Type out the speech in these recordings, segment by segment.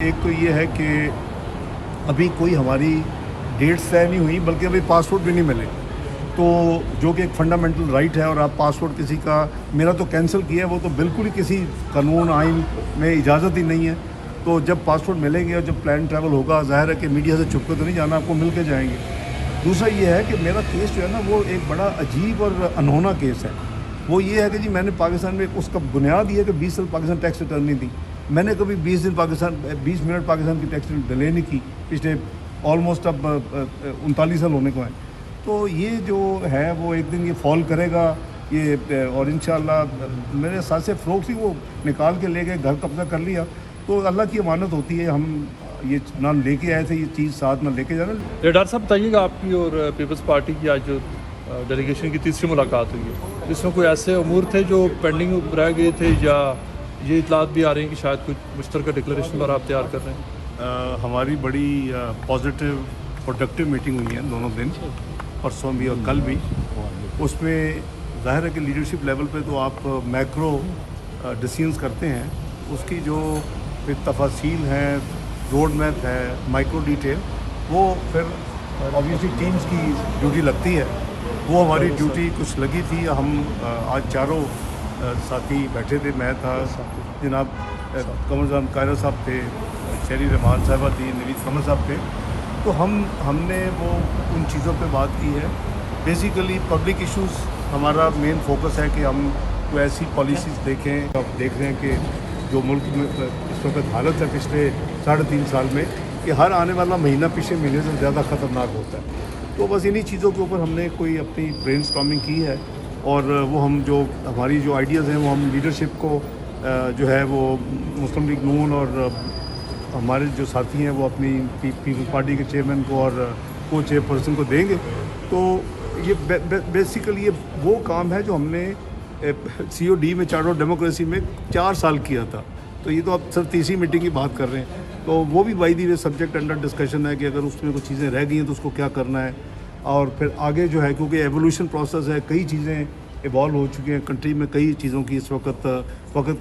एक तो ये है कि अभी कोई हमारी डेट्स तय नहीं हुई, बल्कि अभी पासपोर्ट भी नहीं मिले, तो जो कि एक फंडामेंटल राइट है। और आप पासपोर्ट किसी का, मेरा तो कैंसिल किया है, वो तो बिल्कुल ही किसी कानून आइन में इजाज़त ही नहीं है। तो जब पासपोर्ट मिलेंगे और जब प्लान ट्रैवल होगा, ज़ाहिर है कि मीडिया से छुप के तो नहीं जाना, आपको मिल के जाएंगे। दूसरा ये है कि मेरा केस जो है ना, वो एक बड़ा अजीब और अनहोना केस है। वो ये है कि जी मैंने पाकिस्तान में, उसका बुनियाद ये है कि 20 साल पाकिस्तान टैक्स रिटर्न नहीं दी। मैंने कभी 20 मिनट पाकिस्तान की टैक्स डिले नहीं की, पिछले ऑलमोस्ट अब 39 साल होने को है। तो ये जो है वो एक दिन ये फॉल करेगा ये, और इंशाअल्लाह मेरे साथ से फ़रोग थी, वो निकाल के ले गए, घर कब्जा कर लिया। तो अल्लाह की अमानत होती है, हम ये ना लेके आए थे, ये चीज़ साथ में लेके जाना। डॉक्टर साहब बताइएगा, आपकी और पीपल्स पार्टी की आज जो डेलीगेशन की तीसरी मुलाकात हुई है, इसमें कोई ऐसे अमूर थे जो पेंडिंग रह गए थे, या ये इतलात भी आ रही हैं कि शायद कुछ मुश्तरका डिक्लेरेशन पर आप तैयार कर रहे हैं? हमारी बड़ी पॉजिटिव प्रोडक्टिव मीटिंग हुई है दोनों दिन, परसों भी और कल भी। उसमें ज़ाहिर है कि लीडरशिप लेवल पे तो आप मैक्रो डिसीजंस करते हैं, उसकी जो फिर तफासील हैं, रोड मैप है, माइक्रो डिटेल, वो फिर ऑब्वियसली टीम्स की ड्यूटी लगती है। वो हमारी ड्यूटी कुछ लगी थी। हम आज चारों साथी बैठे थे, मैं था, जनाब कमर कायरा साहब थे, शेरी रहमान साहबा थी, नवीद कमर साहब थे। तो हमने वो उन चीज़ों पे बात की है। बेसिकली पब्लिक इश्यूज़ हमारा मेन फोकस है कि हम कोई ऐसी पॉलिसीज़ देखें। अब देख रहे हैं कि जो मुल्क में इस वक्त हालत है पिछले 3.5 साल में, कि हर आने वाला महीना पिछले महीने से ज़्यादा ख़तरनाक होता है। तो बस इन्हीं चीज़ों के ऊपर हमने कोई अपनी ब्रेनस्टॉर्मिंग की है, और वो हम जो हमारी जो आइडियाज़ हैं वो हम लीडरशिप को जो है वो मुस्लिम लीग नून और हमारे जो साथी हैं वो अपनी पीपल्स पार्टी के चेयरमैन को और को चेयरपर्सन को देंगे। तो ये बेसिकली ये वो काम है जो हमने COD में, चार्टर ऑफ डेमोक्रेसी में 4 साल किया था। तो ये तो अब सिर्फ तीसरी मीटिंग की बात कर रहे हैं, तो वो भी by the way subject under discussion है कि अगर उसमें कुछ चीज़ें रह गई हैं तो उसको क्या करना है। और फिर आगे जो है, क्योंकि एवोल्यूशन प्रोसेस है, कई चीज़ें इवॉल्व हो चुकी हैं कंट्री में, कई चीज़ों की इस वक्त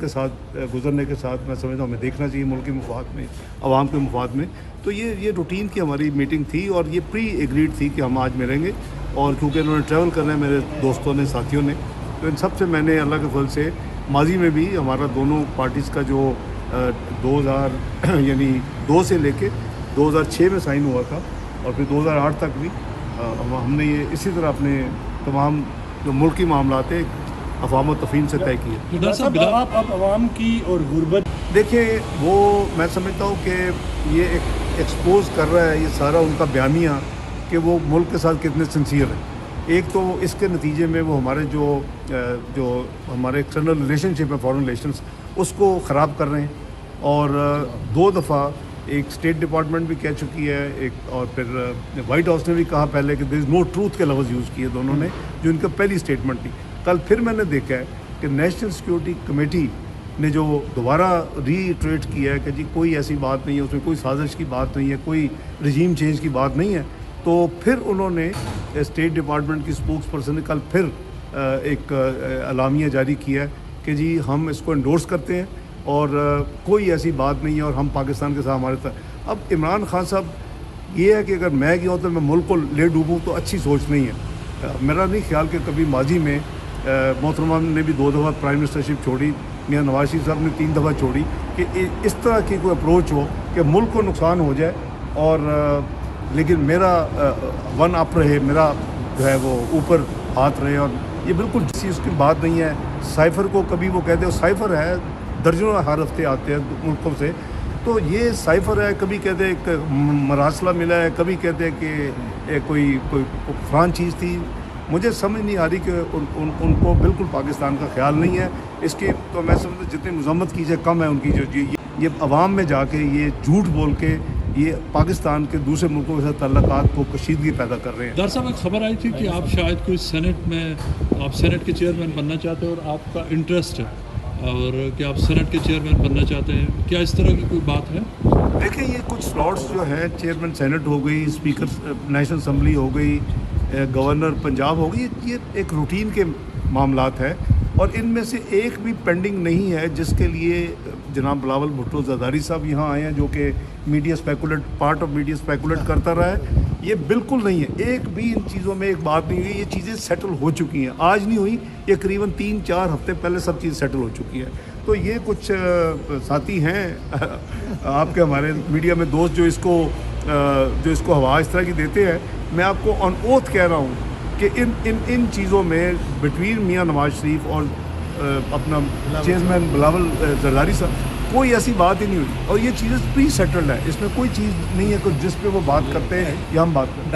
के साथ गुजरने के साथ मैं समझता हूँ हमें देखना चाहिए मुल्क के मुफाद में, आवाम के मुफाद में। तो ये रूटीन की हमारी मीटिंग थी, और ये प्री एग्रीड थी कि हम आज मिलेंगे। और क्योंकि इन्होंने ट्रैवल करना है, मेरे दोस्तों ने, साथियों ने, तो इन सब से मैंने अल्लाह के फल से माजी में भी हमारा दोनों पार्टीज़ का जो 2000 यानी 2 से लेके 2006 में साइन हुआ था, और फिर 2008 तक भी हमने ये इसी तरह अपने तमाम जो मुल्की मामला थे अफ़वाम और तफ़हीम से तय किए। डॉक्टर साहब, आप अवाम की और गुर्बत, देखिए वो मैं समझता हूँ कि ये एक एक्सपोज कर रहा है ये सारा उनका बयानिया कि वो मुल्क के साथ कितने सिंसियर हैं। एक तो इसके नतीजे में वो हमारे जो हमारे एक्सटर्नल रिलेशनशिप है, फॉरेन रिलेशंस, उसको ख़राब कर रहे हैं। और 2 दफ़ा एक स्टेट डिपार्टमेंट भी कह चुकी है, एक और फिर वाइट हाउस ने भी कहा पहले कि देयर इज़ नो ट्रूथ के लफ्ज़ यूज़ किए दोनों ने, जो इनका पहली स्टेटमेंट थी। कल फिर मैंने देखा है कि नेशनल सिक्योरिटी कमेटी ने जो दोबारा रीइटरेट किया है कि जी कोई ऐसी बात नहीं है, उसमें कोई साजिश की बात नहीं है, कोई रजीम चेंज की बात नहीं है। तो फिर उन्होंने स्टेट डिपार्टमेंट की स्पोक्स पर्सन ने कल फिर एक अलामिया जारी किया है कि जी हम इसको एंडोर्स करते हैं और कोई ऐसी बात नहीं है, और हम पाकिस्तान के साथ हमारे साथ। अब इमरान खान साहब, ये है कि अगर मैं गया हूँ तो मैं मुल्क को ले डूबूँ, तो अच्छी सोच नहीं है। मेरा नहीं ख्याल कि कभी माजी में मोहतरमा ने भी 2 दफ़ा प्राइम मिनिस्टरशिप छोड़ी, मियां नवाज शरीफ साहब ने 3 दफ़ा छोड़ी, कि इस तरह की कोई अप्रोच हो कि मुल्क को नुकसान हो जाए। और लेकिन मेरा वन अप रहे, मेरा जो है वो ऊपर हाथ रहे, और ये बिल्कुल किसी उसकी बात नहीं है। साइफ़र को कभी वो कहते हो साइफ़र है, दर्जनों हर हफ्ते आते हैं मुल्कों से, तो ये साइफ़र है। कभी कहते हैं एक मरासला मिला है, कभी कहते हैं कि कोई फ़लान चीज़ थी। मुझे समझ नहीं आ रही कि उनको बिल्कुल पाकिस्तान का ख्याल नहीं है। इसके तो मैं समझता जितनी मज़म्मत की जाए कम है उनकी। जो ये अवाम में जाके ये झूठ बोल के ये पाकिस्तान के दूसरे मुल्कों के साथ तल्लुकात को कशीदगी पैदा कर रहे हैं। डॉक्टर साहब, एक खबर आई थी कि आप शायद कोई सेनेट में, आप सेनेट के चेयरमैन बनना चाहते हैं, और आपका इंटरेस्ट है, और कि आप सेनेट के चेयरमैन बनना चाहते हैं। क्या इस तरह की कोई बात है? देखिए, ये कुछ स्लॉट्स जो हैं, चेयरमैन सेनेट हो गई, स्पीकर नेशनल असम्बली हो गई, गवर्नर पंजाब हो गई, ये एक रूटीन के मामलात है, और इनमें से एक भी पेंडिंग नहीं है जनाब बिलावल भुट्टो ज़रदारी साहब यहाँ आए हैं जो कि media speculate part of media speculate करता रहा है। ये बिल्कुल नहीं है, एक भी इन चीज़ों में एक बात नहीं हुई। ये चीज़ें सेटल हो चुकी हैं, आज नहीं हुई, ये करीबन 3-4 हफ्ते पहले सब चीज़ सेटल हो चुकी है। तो ये कुछ साथी हैं आपके हमारे मीडिया में दोस्त जो इसको हवा इस तरह की देते हैं। मैं आपको ऑन ओथ कह रहा हूँ कि इन चीज़ों में बिटवीन मियाँ नवाज शरीफ और अपना चेयरमैन बिलावल ज़रदारी साहब कोई ऐसी बात ही नहीं हुई, और ये चीज़ें प्री सेटल्ड है, इसमें कोई चीज़ नहीं है कुछ जिस पे वो बात करते हैं या हम बात करते हैं।